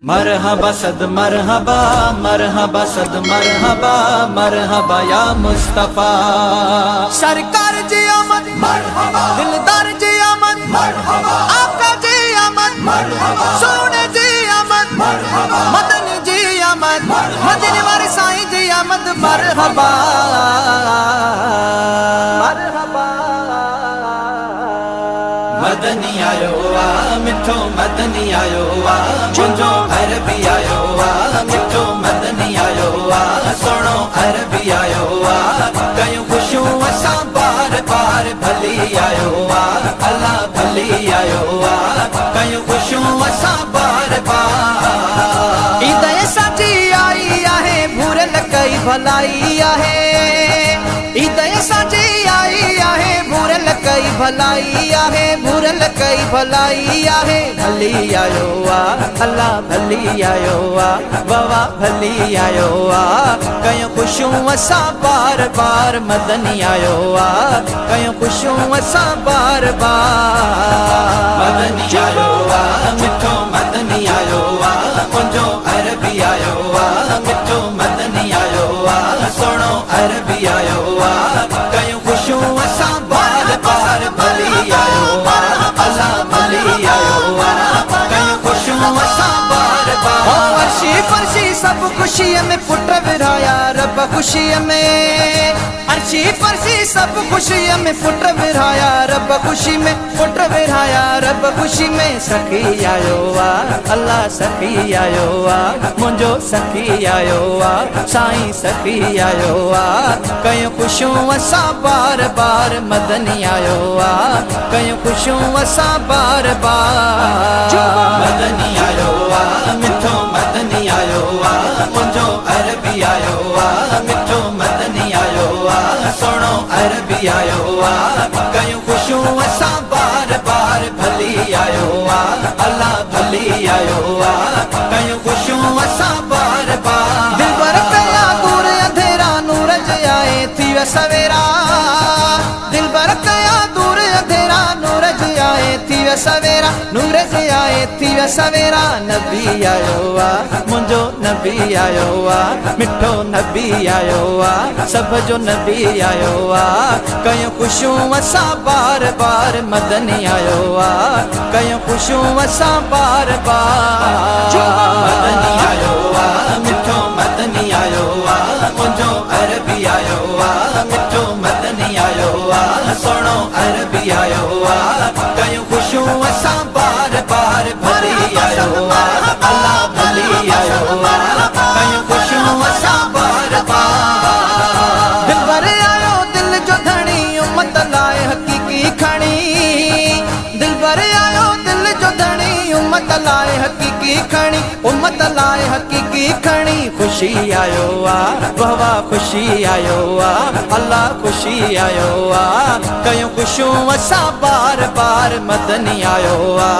मरहबा सद मरहबा मरहबा सद मरहबा मरहबा या मुस्तफा। सरकार जी आमद मरहबा, दिलदार जी आमद मरहबा, आका जी आमद मरहबा, सोने जी आमद मरहबा, मदनी जी आमद मदनी वाले साईं जी आमद मरहबा मरहबा। मदनी आयो आ मिठो मदनी आयो आ मुंजो अरबी आयो आ मिठो मदनी आयो आ सोनो अरबी आयो आ कयूं खुशूं असां बार बार भली आयो आ अल्लाह भली आयो आ कयूं खुशूं असां बार बार। ईद साची आई आहे भूरल कई भलाई आहे, ईद साची आई आहे भूरल कई भलाई आहे, भूरल कई भलाई आहे। भली आयो आ अल्लाह भली आयो आ बाबा भली आयो आ कयूं खुशूं असां बार बार मदनी आयो आ कयूं खुशूं असां बार बार। मदनी आयो आ मिठो मदनी आयो आ मुंजो अरबी आयो आ मिठो मदनी आयो आ सोनो अरबी आयो आ कयूं खुशूं असां बार बार भली आयो आ अल्लाह भली आयो आ कयूं खुशूं असां बार बार। अर्शी फर्शी सब खुशीअ में पुट विराया रब खुशीअ में, अर्शी फर्शी सब खुशीअ में पुट विराया रब खुशी में, पुट विराया रब खुशी में। सखी आयो आ अल्लाह सखी आयो आ मुंजो सखी आयो आ साईं सखी आयो आ कयूं खुशूं असां बार बार मदनी आयो आ कयूं खुशूं असां बार बार। मदनी आयो आ मिठो मदनी आयो आ मुंजो अरबी आयो आ मिठो मदनी आयो आ सोनो अरबी आयो आ कयूं खुशूं असां बार बार भली आयो आ अल्लाह भली आयो आ कयूं खुशूं असां बार बार। दिलबर कया दूर अंधेरा नूर आए थी व सवेरा, दिलबर कया दूर अंधेरा नूर आए थी व सवेरा, नूर आए थी व सवेरा। नबी आयो आ मुंजो नबी आयो आ मिठो नबी आयो आ सब जो नबी आयो आ कयूं खुशूं असां बार बार मदनी आयो आ कयूं खुशूं असां बार बार। मदनी आयो आ मिठो मदनी आयो आ मुंजो अरबी आयो आ मिठो मदनी आयो आ सोनो अरबी आयो आ कयूं खुशूं असां बार बार भली आयो आ अल्लाह भली आयो आ कयूं खुशूं असां बार बार। दिलबर आयो दिल जो धणी उम्मत लाए हकीकी खणी, दिलबर आयो दिल जो धणी उम्मत लाए हकीकी खणी, उम्मत लाए हकीकी खणी। खुशी आयो आ वाह खुशी आयो आ अल्लाह खुशी आयो आ कयूं खुशूं असां बार बार मदनी आयो आ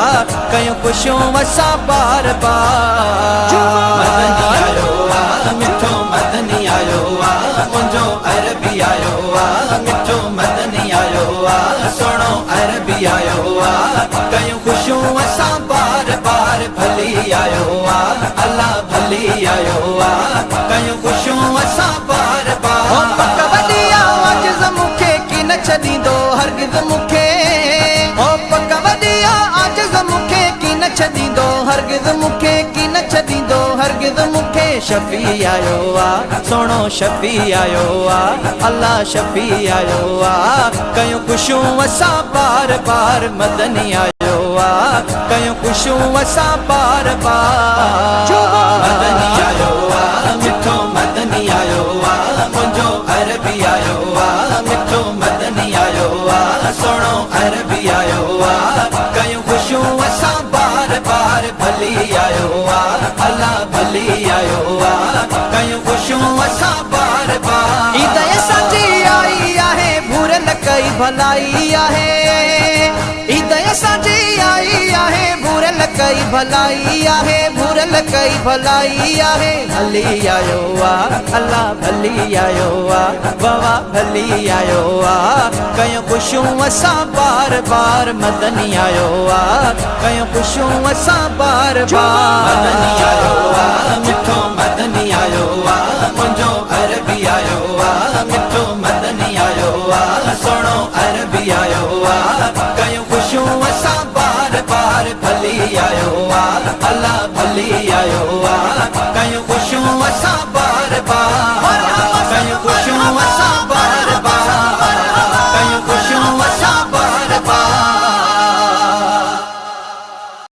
कयूं खुशूं असां बार बार। मदनी आयो आ मिठो मदनी आयो आ मुंजो अरबी आयो आ मिठो मदनी आयो आ सोनो अरबी आयो आ कयूं खुशूं असां बार बार भली आयो आ अल्लाह भली आयो आ कयूं खुशूं असां बार बार। पक वॾी आवाज़ मूंखे की न छॾींदो हरगिज़ मूंखे, ओ पक वॾी आवाज़ मूंखे की न छॾींदो हरगिज़ मूंखे की न छॾींदो हरगिज़ मूंखे। शफ़ी आयो आ सोनो शफ़ी आयो आ अल्लाह शफ़ी आयो आ कयूं खुशूं असां बार बार मदनी आयो आ कयूं खुशूं असां बार बार। मदनी आयो आ मिठो मदनी आयो आ मुंजो अरबी आयो आ मिठो मदनी आयो आ सोनो अरबी आयो आ कयूं खुशूं असां बार बार भली आयो आ अल्लाह भली आयो आ कयूं खुशूं असां बार बार। ईद साची आई आहे भूरल कई भलाई आहे, ईद साची आई आहे भूरल कई भलाई आहे, भूरल कई भलाई आहे। हली आयो आ अल्लाह भली आयो आ, बाबा भली आयो आ। कयूं ख़ुशियूं असां बार बार मदनी आयो आ, कयूं ख़ुशियूं असां बार बार मदनी आयो आ, मिठो मदनी आयो आ, मुंहिंजो अरबी आयो आ, मिठो मदनी आयो आ, सोणो अरबी आयो आ। कयूं ख़ुशियूं असां बार बार भली आयो आ, अल्लाह भली आयो आ। कयूं ख़ुशियूं असां बार बार